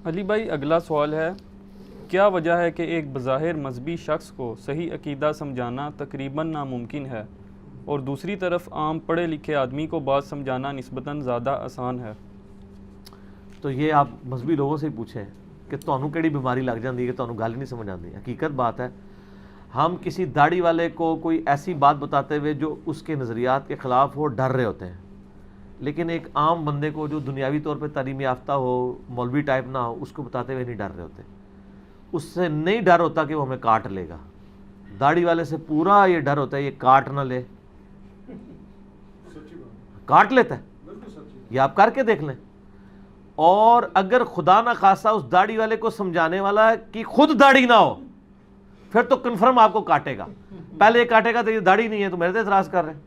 علی بھائی، اگلا سوال ہے، کیا وجہ ہے کہ ایک بظاہر مذہبی شخص کو صحیح عقیدہ سمجھانا تقریباً ناممکن ہے اور دوسری طرف عام پڑھے لکھے آدمی کو بات سمجھانا نسبتاً زیادہ آسان ہے؟ تو یہ آپ مذہبی لوگوں سے ہی پوچھیں کہ تانوں کیڑی بیماری لگ جاتی ہے کہ تانوں گل نہیں سمجھ آتی. حقیقت بات ہے، ہم کسی داڑھی والے کو کوئی ایسی بات بتاتے ہوئے جو اس کے نظریات کے خلاف ہو ڈر رہے ہوتے ہیں، لیکن ایک عام بندے کو جو دنیاوی طور پہ تعلیم یافتہ ہو، مولوی ٹائپ نہ ہو، اس کو بتاتے ہوئے نہیں ڈر رہے ہوتے. اس سے نہیں ڈر ہوتا کہ وہ ہمیں کاٹ لے گا. داڑھی والے سے پورا یہ ڈر ہوتا ہے یہ کاٹ نہ لے. کاٹ لیتا ہے، یہ آپ کر کے دیکھ لیں. اور اگر خدا نہ خاصہ اس داڑھی والے کو سمجھانے والا کہ خود داڑھی نہ ہو، پھر تو کنفرم آپ کو کاٹے گا. پہلے یہ کاٹے گا تو یہ داڑھی نہیں ہے تو میرے سے اعتراض کر رہے ہیں.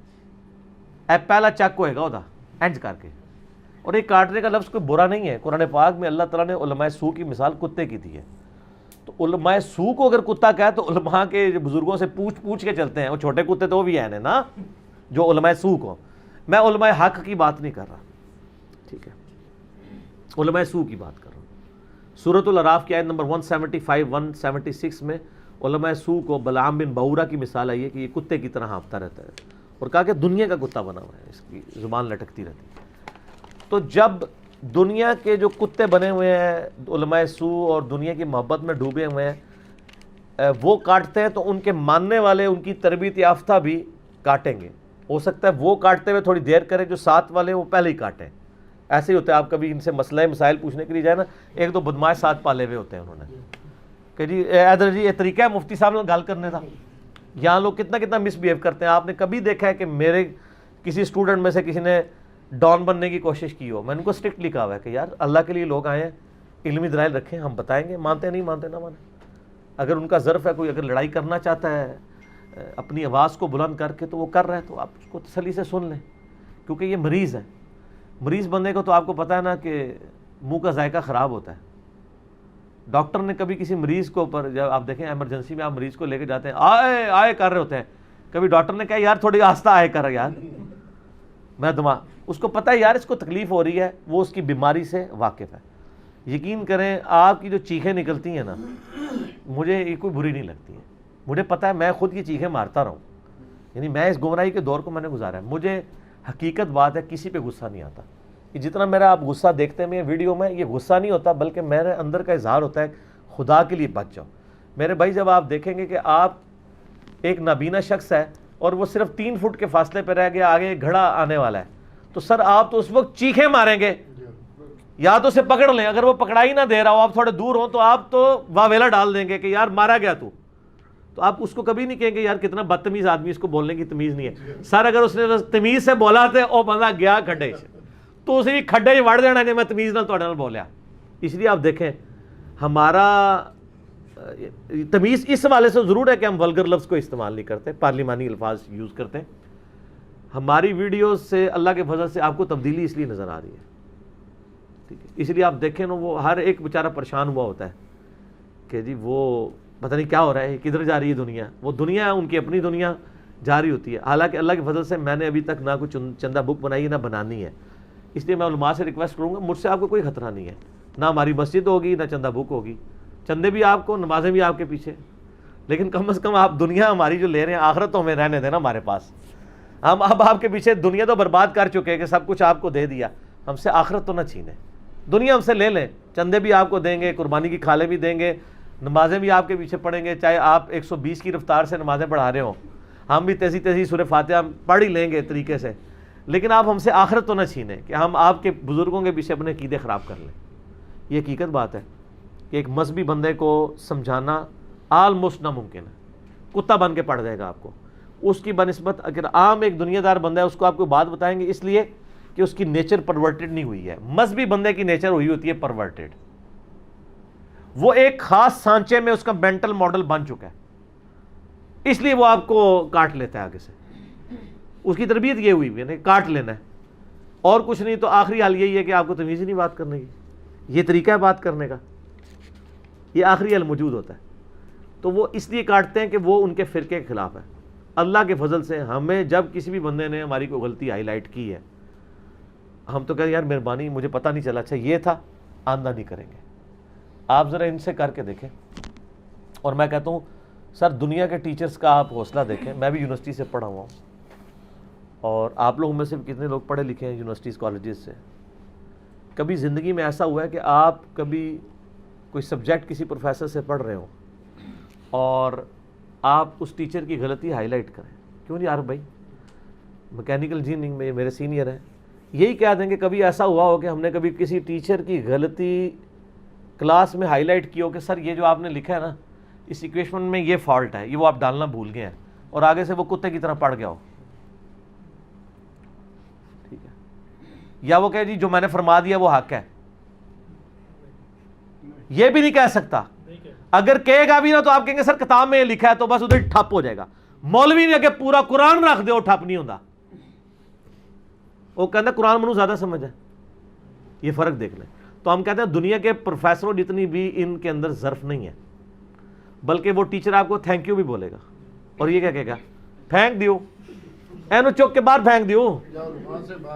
اے پہلا چک ہوئے گا ادا اینج کر کے. اور یہ کاٹنے کا لفظ کوئی برا نہیں ہے. قرآن پاک میں اللہ تعالیٰ نے علماء سو کی مثال کتے کی دی ہے. تو علماء سو کو اگر کتا کہے تو علماء کے بزرگوں سے پوچھ کے چلتے ہیں. وہ چھوٹے کتے تو وہ بھی ہیں نا جو علماء سو کو. میں علماء حق کی بات نہیں کر رہا، ٹھیک ہے، علماء سو کی بات کر رہا ہوں. سورۃ الاعراف کی آیت نمبر 175 176 میں علماء سو کو بلعام بن بعورہ کی مثال آئی ہے کہ یہ کتے کی طرح ہانپتا رہتا ہے، اور کہا کہ دنیا کا کتا بنا ہوا ہے، اس کی زبان لٹکتی رہتی ہے. تو جب دنیا کے جو کتے بنے ہوئے ہیں علماء سو اور دنیا کی محبت میں ڈوبے ہوئے ہیں، وہ کاٹتے ہیں تو ان کے ماننے والے ان کی تربیت یافتہ بھی کاٹیں گے. ہو سکتا ہے وہ کاٹتے ہوئے تھوڑی دیر کریں، جو ساتھ والے وہ پہلے ہی کاٹیں. ایسے ہی ہوتا ہے، آپ کبھی ان سے مسئلہ مسائل پوچھنے کے لیے جائے نا، ایک دو بدماش ساتھ پالے ہوئے ہوتے ہیں انہوں نے کہ جی ادھر جی یہ طریقہ ہے مفتی صاحب نے گال کرنے تھا. یہاں لوگ کتنا کتنا مس بہیو کرتے ہیں. آپ نے کبھی دیکھا ہے کہ میرے کسی اسٹوڈنٹ میں سے کسی نے ڈان بننے کی کوشش کی ہو؟ میں نے ان کو اسٹرکٹلی کہا ہوا ہے کہ یار اللہ کے لیے لوگ آئے ہیں، علمی دلائل رکھیں، ہم بتائیں گے، مانتے نہیں مانتے نہ مانیں. اگر ان کا ظرف ہے، کوئی اگر لڑائی کرنا چاہتا ہے اپنی آواز کو بلند کر کے تو وہ کر رہا ہے، تو آپ اس کو تسلی سے سن لیں، کیونکہ یہ مریض ہے. مریض بندے کو تو آپ کو پتہ ہے نا کہ منہ کا ذائقہ خراب ہوتا ہے. ڈاکٹر نے کبھی کسی مریض کو اوپر، جب آپ دیکھیں ایمرجنسی میں آپ مریض کو لے کے جاتے ہیں، آئے آئے کر رہے ہوتے ہیں، کبھی ڈاکٹر نے کہا یار تھوڑی آہستہ آئے کر یار، میں دماغ، اس کو پتہ ہے یار اس کو تکلیف ہو رہی ہے، وہ اس کی بیماری سے واقف ہے. یقین کریں آپ کی جو چیخیں نکلتی ہیں نا، مجھے یہ کوئی بری نہیں لگتی ہے. مجھے پتہ ہے میں خود یہ چیخیں مارتا رہا ہوں، یعنی میں اس گمراہی کے دور کو میں نے گزارا ہے. مجھے حقیقت بات ہے کہ کسی پہ غصہ نہیں آتا. کہ جتنا میرا آپ غصہ دیکھتے ہیں میرے ویڈیو میں، یہ غصہ نہیں ہوتا بلکہ میرے اندر کا اظہار ہوتا ہے خدا کے لیے بچ جاؤ. میرے بھائی جب آپ دیکھیں گے کہ آپ ایک نابینا شخص ہے اور وہ صرف 3 فٹ کے فاصلے پہ رہ گیا، آگے ایک گھڑا آنے والا ہے، تو سر آپ تو اس وقت چیخیں ماریں گے، یا تو اسے پکڑ لیں. اگر وہ پکڑائی نہ دے رہا ہو، آپ تھوڑے دور ہوں، تو آپ تو واویلا ڈال دیں گے کہ یار مارا گیا تو آپ اس کو کبھی نہیں کہیں گے یار کتنا بدتمیز آدمی، اس کو بولنے کی تمیز نہیں ہے. سر اگر اس نے تمیز سے بولا تو او بندہ گیا کھڈے تو اسے کھڈے وڑ دینا کہ میں تمیز نہ تھوڑے نال بولیا. اس لیے آپ دیکھیں ہمارا تمیز اس حوالے سے ضرور ہے کہ ہم ولگر لفظ کو استعمال نہیں کرتے، پارلیمانی الفاظ یوز کرتے ہیں. ہماری ویڈیوز سے اللہ کے فضل سے آپ کو تبدیلی اس لیے نظر آ رہی ہے، ٹھیک ہے. اس لیے آپ دیکھیں نا، وہ ہر ایک بیچارہ پریشان ہوا ہوتا ہے کہ جی وہ پتہ نہیں کیا ہو رہا ہے، کدھر جا رہی ہے دنیا. وہ دنیا ہے ان کی اپنی دنیا جاری ہوتی ہے. حالانکہ اللہ کے فضل سے میں نے ابھی تک نہ کوئی چندہ بک بنائی ہے نہ بنانی ہے. اس لیے میں علماء سے ریکویسٹ کروں گا، مجھ سے آپ کو کوئی خطرہ نہیں ہے، نہ ہماری مسجد ہوگی نہ چندہ بک ہوگی. چندے بھی آپ کو، نمازیں بھی آپ کے پیچھے، لیکن کم از کم آپ دنیا ہماری جو لے رہے ہیں آخرت تو ہمیں رہنے دینا ہمارے پاس. ہم اب آپ کے پیچھے دنیا تو برباد کر چکے ہیں کہ سب کچھ آپ کو دے دیا، ہم سے آخرت تو نہ چھینیں. دنیا ہم سے لے لیں، چندے بھی آپ کو دیں گے، قربانی کی کھالیں بھی دیں گے، نمازیں بھی آپ کے پیچھے پڑھیں گے، چاہے آپ 120 کی رفتار سے نمازیں پڑھا رہے ہوں، ہم بھی تیزی سورہ فاتحہ پڑھ ہی لیں گے طریقے سے. لیکن آپ ہم سے آخرت تو نہ چھینیں کہ ہم آپ کے بزرگوں کے پیچھے اپنے عقیدے خراب کر لیں. یہ حقیقت بات ہے کہ ایک مذہبی بندے کو سمجھانا آلموسٹ ناممکن ہے. کتا بن کے پڑ جائے گا آپ کو. اس کی بنسبت اگر عام ایک دنیا دار بندہ ہے، اس کو آپ کو بات بتائیں گے، اس لیے کہ اس کی نیچر پرورٹڈ نہیں ہوئی ہے. مذہبی بندے کی نیچر ہوئی ہوتی ہے پرورٹڈ. وہ ایک خاص سانچے میں اس کا مینٹل ماڈل بن چکا ہے، اس لیے وہ آپ کو کاٹ لیتا ہے آگے سے. اس کی تربیت یہ ہوئی ہے کاٹ لینا ہے اور کچھ نہیں. تو آخری حال یہی ہے کہ آپ کو تمیز ہی نہیں بات کرنے کی. یہ طریقہ ہے بات کرنے کا، یہ آخری حل موجود ہوتا ہے. تو وہ اس لیے کاٹتے ہیں کہ وہ ان کے فرقے کے خلاف ہے. اللہ کے فضل سے ہمیں جب کسی بھی بندے نے ہماری کوئی غلطی ہائی لائٹ کی ہے، ہم تو کہیں یار مہربانی مجھے پتہ نہیں چلا، اچھا یہ تھا، آندہ نہیں کریں گے. آپ ذرا ان سے کر کے دیکھیں. اور میں کہتا ہوں سر دنیا کے ٹیچرز کا آپ حوصلہ دیکھیں. میں بھی یونیورسٹی سے پڑھا ہوا ہوں, اور آپ لوگوں میں سے کتنے لوگ پڑھے لکھے ہیں یونیورسٹیز کالجز سے. کبھی زندگی میں ایسا ہوا ہے کہ آپ کبھی کوئی سبجیکٹ کسی پروفیسر سے پڑھ رہے ہوں اور آپ اس ٹیچر کی غلطی ہائی لائٹ کریں؟ کیوں نہیں عارف بھائی میکینیکل انجینئرنگ میں میرے سینئر ہیں, یہی کہہ دیں کہ کبھی ایسا ہوا ہو کہ ہم نے کبھی کسی ٹیچر کی غلطی کلاس میں ہائی لائٹ کی ہو کہ سر یہ جو آپ نے لکھا ہے نا اس ایکویشن میں یہ فالٹ ہے, یہ وہ آپ ڈالنا بھول گئے ہیں, اور آگے سے وہ کتے کی طرح پڑھ گیا ہو. ٹھیک ہے, یا وہ کہے جی جو میں نے فرما دیا وہ حق ہے. یہ بھی نہیں کہہ سکتا. اگر کہے گا بھی نا تو آپ کہیں گے سر کتاب میں یہ لکھا ہے, تو بس ادھر ٹھپ ہو جائے گا. مولوی نے کہ پورا قرآن رکھ دے وہ ٹھپ نہیں ہوتا. وہ کہتا ہے قرآن منو زیادہ سمجھ ہے. یہ فرق دیکھ لیں. تو ہم کہتے ہیں دنیا کے پروفیسروں جتنی بھی ان کے اندر ظرف نہیں ہے, بلکہ وہ ٹیچر آپ کو تھینک یو بھی بولے گا, اور یہ کیا کہے گا پھینک دیو اینو چوک کے باہر پھینک دیو.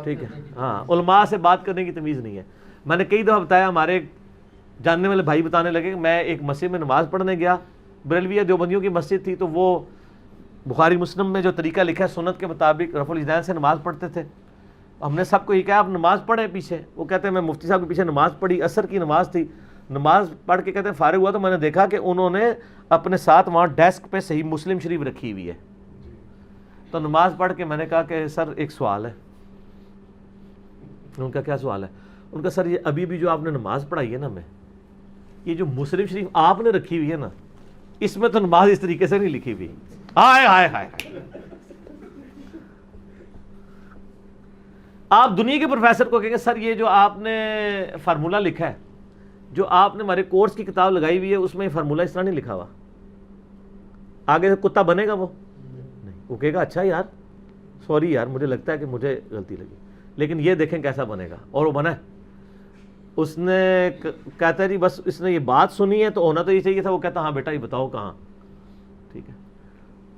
ٹھیک ہے, ہاں علماء سے بات کرنے کی تمیز نہیں ہے. میں نے کئی دفعہ بتایا, ہمارے جاننے والے بھائی بتانے لگے کہ میں ایک مسجد میں نماز پڑھنے گیا, بریلویہ دیوبندیوں کی مسجد تھی, تو وہ بخاری مسلم میں جو طریقہ لکھا ہے سنت کے مطابق رفع الیدین سے نماز پڑھتے تھے. ہم نے سب کو یہ کہا آپ نماز پڑھیں پیچھے. وہ کہتے ہیں میں مفتی صاحب کے پیچھے نماز پڑھی, عصر کی نماز تھی, نماز پڑھ کے کہتے ہیں فارغ ہوا تو میں نے دیکھا کہ انہوں نے اپنے ساتھ وہاں ڈیسک پہ صحیح مسلم شریف رکھی ہوئی ہے. تو نماز پڑھ کے میں نے کہا کہ سر ایک سوال ہے. ان کا کیا سوال ہے؟ ان کا سر یہ ابھی بھی جو آپ نے نماز پڑھائی ہے نا, میں یہ جو مسلم شریف آپ نے رکھی ہوئی ہے نا, اس میں تو نماز اس طریقے سے نہیں لکھی ہوئی. ہائے ہائے ہائے. آپ دنیا کے پروفیسر کو کہیں گے سر یہ جو آپ نے فارمولہ لکھا ہے, جو آپ نے ہمارے کورس کی کتاب لگائی ہوئی ہے, اس میں یہ فارمولہ اس طرح نہیں لکھا ہوا, آگے سے کتا بنے گا وہ نہیں. وہ کہے گا اچھا یار سوری یار مجھے لگتا ہے کہ مجھے غلطی لگی, لیکن یہ دیکھیں کیسا بنے گا. اور وہ بنا ہے. اس نے کہتا ہے جی بس اس نے یہ بات سنی ہے تو ہونا تو یہ چاہیے تھا. وہ کہتا ہاں بیٹا یہ بتاؤ کہاں. ٹھیک ہے,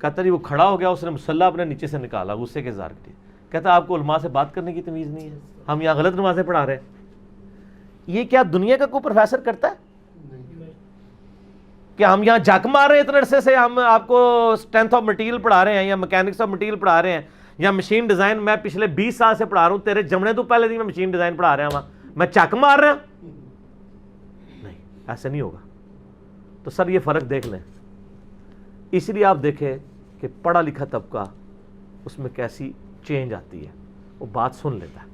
کہتا جی وہ کھڑا ہو گیا, اس نے مسلح اپنے نیچے سے نکالا غصے کے اظہار کے. کہتا آپ کو علماء سے بات کرنے کی تمیز نہیں ہے, ہم یہاں غلط نمازیں پڑھا رہے ہیں. یہ کیا دنیا کا کوئی پروفیسر کرتا ہے کہ ہم یہاں جھک مار رہے ہیں اتنے عرصے سے, ہم آپ کو اسٹرینتھ آف مٹیریل پڑھا رہے ہیں یا میکینکس آف مٹیریل پڑھا رہے ہیں یا مشین ڈیزائن, میں پچھلے 20 سال سے پڑھا رہا ہوں, تیرے جمنے تو پہلے نہیں میں مشین ڈیزائن پڑھا رہا ہوں, میں چک مار رہا ہوں. نہیں, ایسے نہیں ہوگا. تو سر یہ فرق دیکھ لیں. اس لیے آپ دیکھیں کہ پڑھا لکھا طبقہ اس میں کیسی چینج آتی ہے, وہ بات سن لیتا ہے.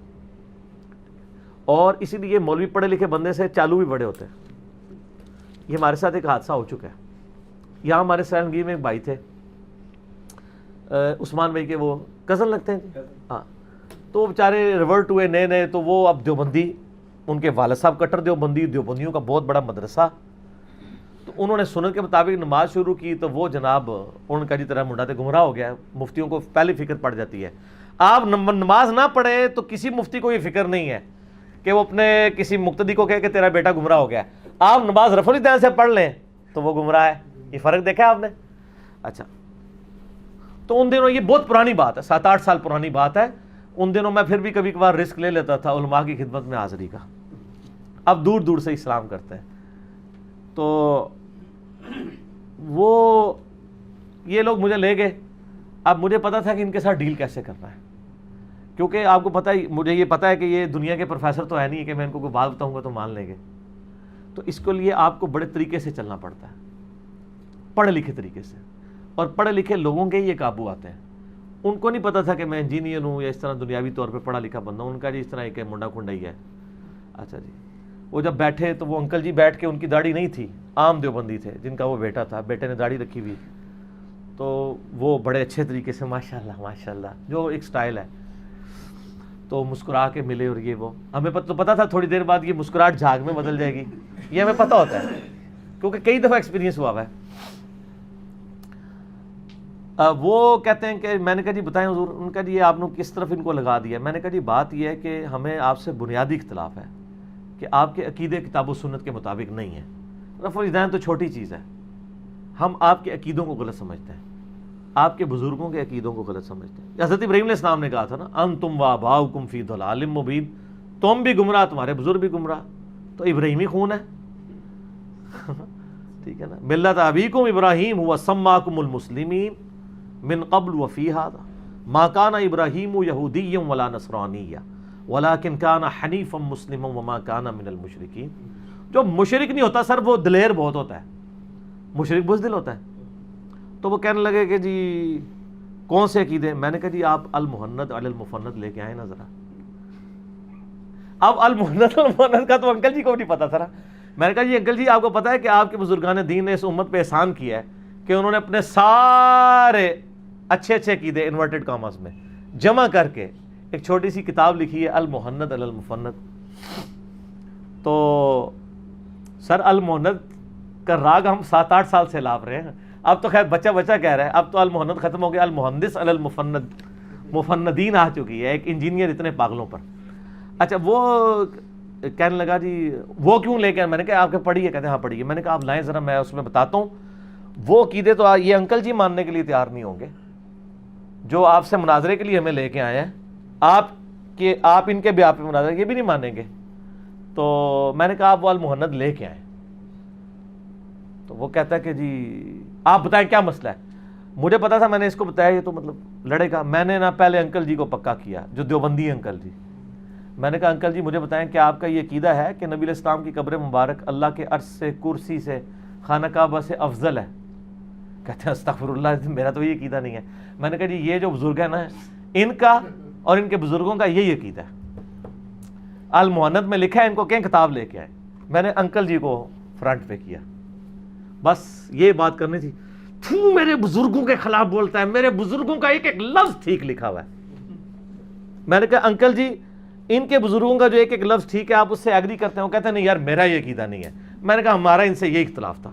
اور اسی لیے مولوی پڑھے لکھے بندے سے چالو بھی بڑے ہوتے ہیں. یہ ہمارے ساتھ ایک حادثہ ہو چکا ہے. یہاں ہمارے سیلنگیر میں ایک بھائی تھے, عثمان بھائی کے وہ کزن لگتے ہیں. ہاں, تو وہ بیچارے ریورٹ ہوئے نئے نئے, تو وہ اب دیوبندی, ان کے والد صاحب کٹر دیوبندی, دیوبندیوں کا بہت بڑا مدرسہ. تو انہوں نے سنت کے مطابق نماز شروع کی, تو وہ جناب ان کا جی طرح منڈا تے گمراہ ہو گیا. مفتیوں کو پہلی فکر پڑ جاتی ہے. آپ نماز نہ پڑھیں تو کسی مفتی کو یہ فکر نہیں ہے کہ وہ اپنے کسی مقتدی کو کہے کہ تیرا بیٹا گمراہ ہو گیا. آپ نماز رفع الیدین سے پڑھ لیں تو وہ گمراہ ہے. یہ فرق دیکھا آپ نے؟ اچھا, تو ان دنوں, یہ بہت پرانی بات ہے, 7-8 سال پرانی بات ہے. ان دنوں میں پھر بھی کبھی کبھار رسک لے لیتا تھا علماء کی خدمت میں حاضری کا. اب دور دور سے اسلام کرتے ہیں. تو وہ یہ لوگ مجھے لے گئے. اب مجھے پتا تھا کہ ان کے ساتھ ڈیل کیسے کرنا ہے, کیونکہ آپ کو پتہ ہے, مجھے یہ پتا ہے کہ یہ دنیا کے پروفیسر تو ہے نہیں ہے کہ میں ان کو کوئی بات بتاؤں گا تو مان لیں گے. تو اس کے لیے آپ کو بڑے طریقے سے چلنا پڑتا ہے, پڑھے لکھے طریقے سے. اور پڑھے لکھے لوگوں کے یہ قابو آتے ہیں. ان کو نہیں پتا تھا کہ میں انجینئر ہوں یا اس طرح دنیاوی طور پہ پڑھا لکھا بندہ ہوں. ان کا جی اس طرح ایک منڈا کنڈا ہی ہے. اچھا جی, وہ جب بیٹھے تو وہ انکل جی بیٹھ کے, ان کی داڑھی نہیں تھی, عام دیوبندی تھے جن کا وہ بیٹا تھا, بیٹے نے داڑھی رکھی ہوئی. تو وہ بڑے اچھے طریقے سے ماشاء اللہ جو ایک سٹائل ہے, تو مسکرا کے ملے. اور یہ وہ ہمیں تو پتا تھا تھوڑی دیر بعد یہ مسکراہٹ جھاگ میں بدل جائے گی, یہ ہمیں پتا ہوتا ہے کیونکہ کئی دفعہ ایکسپیرینس ہوا ہے. وہ کہتے ہیں کہ میں نے کہا جی بتائیں حضور. ان کا جی آپ نے کس طرف ان کو لگا دیا. میں نے کہا جی بات یہ ہے کہ ہمیں آپ سے بنیادی اختلاف ہے کہ آپ کے عقیدے کتاب و سنت کے مطابق نہیں ہے. رفع الیدین تو چھوٹی چیز ہے, ہم آپ کے عقیدوں کو غلط سمجھتے ہیں, آپ کے بزرگوں کے عقیدوں کو غلط سمجھتے ہیں. حضرت ابراہیم علیہ السلام نے کہا تھا نا, انتم وآباؤکم فی ضلال مبین, تم بھی گمراہ تمہارے بزرگ بھی گمراہ. تو ابراہیمی خون ہے, ٹھیک ہے نا, ملت ابیکم ابراہیم ہوا سماکم المسلمین من قبل وفی ھذا ما کان ابراہیم یہودیا ولا نصرانیا ولکن کان حنیفا مسلما وما کان من المشرکین. جو مشرک نہیں ہوتا سر وہ دلیر بہت ہوتا ہے, مشرک بزدل ہوتا ہے. تو وہ کہنے لگے کہ جی کون سے عقیدے؟ میں نے کہا جی آپ المحند علی المفند لے کے آئیں نا ذرا. اب المحند المفند کا تو انکل جی کو نہیں پتا تھا. میں نے کہا جی انکل جی آپ کو پتا ہے کہ آپ کے بزرگان دین نے اس امت پہ احسان کیا ہے کہ انہوں نے اپنے سارے اچھے اچھے عقیدے انورٹڈ کاماز میں جمع کر کے ایک چھوٹی سی کتاب لکھی ہے المحند علی المفند. تو سر المحند کا راگ ہم 7-8 سال سے لاپ رہے ہیں. اب تو خیر بچہ کہہ رہا ہے, اب تو المحند ختم ہو گیا, المحندس علی المفند, مفندین آ چکی ہے, ایک انجینئر اتنے پاگلوں پر. اچھا وہ کہنے لگا جی وہ کیوں لے کے, میں نے کہا آپ کے پڑھیے, کہتے ہیں ہاں پڑھیے. میں نے کہا آپ لائیں ذرا, میں اس میں بتاتا ہوں. وہ عقیدے تو یہ انکل جی ماننے کے لیے تیار نہیں ہوں گے جو آپ سے مناظرے کے لیے ہمیں لے کے آئے ہیں. آپ ان کے بھی آپ مناظرے یہ بھی نہیں مانیں گے. تو میں نے کہا آپ وہ المحند لے کے آئیں. تو وہ کہتا ہے کہ جی آپ بتائیں کیا مسئلہ ہے. مجھے پتا تھا, میں نے اس کو بتایا یہ تو مطلب لڑے گا. میں نے نا پہلے انکل جی کو پکا کیا, جو دیوبندی انکل جی. میں نے کہا انکل جی مجھے بتائیں کہ آپ کا یہ عقیدہ ہے کہ نبی علیہ السلام کی قبر مبارک اللہ کے عرش سے, کرسی سے, خانہ کعبہ سے افضل ہے؟ کہتے ہیں استغفر اللہ, میرا تو یہ عقیدہ نہیں ہے. میں نے کہا جی یہ جو بزرگ ہے نا ان کا اور ان کے بزرگوں کا یہی عقیدہ ہے, المحند میں لکھا ہے, ان کو کہیں کتاب لے کے آئے. میں نے انکل جی کو فرنٹ پہ کیا, بس یہ بات کرنی تھی. تو میرے بزرگوں کے خلاف بولتا ہے, میرے بزرگوں کا ایک ایک لفظ ٹھیک لکھا ہوا ہے. میں نے کہا انکل جی ان کے بزرگوں کا جو ایک ایک لفظ ٹھیک ہے آپ اس سے ایگری کرتے ہیں؟ وہ کہتے ہیں نہیں یار میرا یہ عقیدہ نہیں ہے. میں نے کہا ہمارا ان سے یہ اختلاف تھا,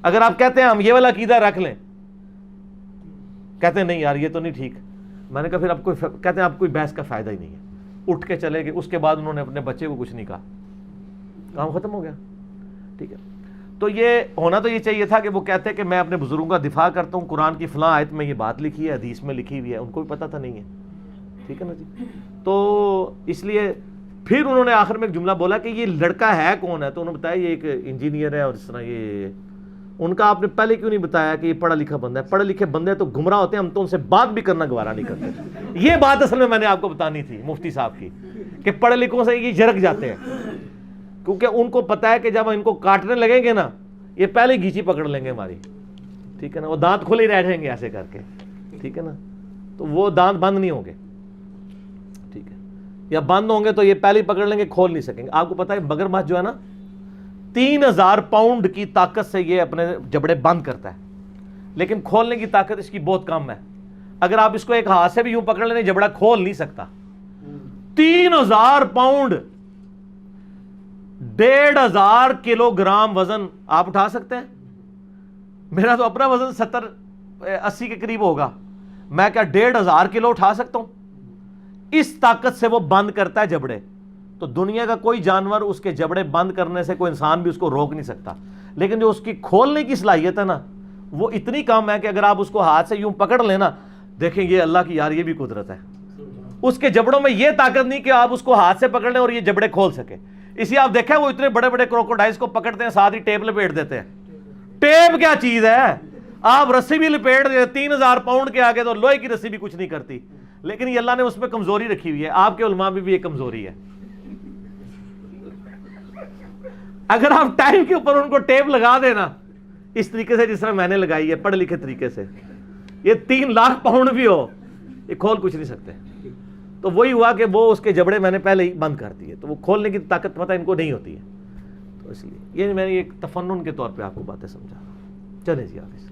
اگر آپ کہتے ہیں ہم یہ والا عقیدہ رکھ لیں. کہتے ہیں نہیں یار یہ تو نہیں ٹھیک. میں نے کہا پھر اب کوئی, کہتے ہیں اب کوئی بحث کا فائدہ ہی نہیں ہے. اٹھ کے چلے گئے. اس کے بعد انہوں نے اپنے بچے کو کچھ نہیں کہا, کام ختم ہو گیا. ٹھیک ہے, تو یہ ہونا تو یہ چاہیے تھا کہ وہ کہتے ہیں کہ میں اپنے بزرگوں کا دفاع کرتا ہوں, قرآن کی فلاں آیت میں یہ بات لکھی ہے, حدیث میں لکھی ہوئی ہے. ان کو بھی پتہ تھا نہیں ہے. ٹھیک ہے نا جی. تو اس لیے پھر انہوں نے آخر میں ایک جملہ بولا کہ یہ لڑکا ہے کون ہے, تو انہوں نے بتایا یہ ایک انجینئر ہے اور اس طرح یہ. ان کا آپ نے پہلے کیوں نہیں بتایا کہ یہ پڑھا لکھا بندہ ہے؟ پڑھے لکھے بندے تو گمراہ ہوتے ہیں, ہم تو ان سے بات بھی کرنا گوارا نہیں کرتے. یہ بات اصل میں نے آپ کو بتانی تھی مفتی صاحب کی, کہ پڑھے لکھوں سے یہ جھرک جاتے ہیں, کیونکہ ان کو پتا ہے کہ جب ان کو کاٹنے لگیں گے نا یہ پہلے گھیچی پکڑ لیں گے ہماری. ٹھیک ہے نا, وہ دانت کھلے ہی رہ جائیں گے ایسے کر کے. ٹھیک ہے نا, تو وہ دانت بند نہیں ہوں گے. ٹھیک ہے, یا بند ہوں گے تو یہ پہلے ہی پکڑ لیں گے, کھول نہیں سکیں گے. آپ کو پتا ہے مگرمچھ جو ہے نا 3000 پاؤنڈ کی طاقت سے یہ اپنے جبڑے بند کرتا ہے, لیکن کھولنے کی طاقت اس کی بہت کم ہے. اگر آپ اس کو ایک ہاتھ سے بھی یوں پکڑ لیں جبڑا کھول نہیں سکتا. 3000 پاؤنڈ 1500 کلو گرام وزن آپ اٹھا سکتے ہیں؟ میرا تو اپنا وزن 70-80 کے قریب ہوگا, میں کیا 1500 کلو اٹھا سکتا ہوں؟ اس طاقت سے وہ بند کرتا ہے جبڑے. تو دنیا کا کوئی جانور اس کے جبڑے بند کرنے سے, کوئی انسان بھی اس کو روک نہیں سکتا. لیکن جو اس کی کھولنے کی صلاحیت ہے نا وہ اتنی کم ہے کہ اگر آپ اس کو ہاتھ سے یوں پکڑ لینا, دیکھیں یہ اللہ کی یار یہ بھی قدرت ہے. اس کے جبڑوں میں یہ طاقت نہیں کہ آپ اس کو ہاتھ سے پکڑ لیں اور یہ جبڑے کھول سکے. اسی آپ دیکھیں وہ اتنے بڑے بڑے کروکوڈائلز کو پکڑتے ہیں, ساتھ ہی ٹیپ لپیٹ دیتے ہیں. ٹیپ کیا چیز ہے, آپ رسی بھی لپیٹ دیتے, 3000 پاؤنڈ کے آگے تو لوہے کی رسی بھی کچھ نہیں کرتی. لیکن یہ اللہ نے اس میں کمزوری رکھی ہوئی ہے. آپ کے علماء میں بھی یہ کمزوری ہے. اگر آپ ٹائم کے اوپر ان کو ٹیپ لگا دینا اس طریقے سے جس طرح میں نے لگائی ہے, پڑھے لکھے طریقے سے, یہ 3 لاکھ پاؤنڈ بھی ہو یہ کھول کچھ نہیں سکتے. تو وہی ہوا کہ وہ اس کے جبڑے میں نے پہلے ہی بند کر دیے, تو وہ کھولنے کی طاقت پتہ ان کو نہیں ہوتی ہے. تو اس لیے یہ میں نے ایک تفنن کے طور پہ آپ کو باتیں سمجھا. چلیں جی حافظ.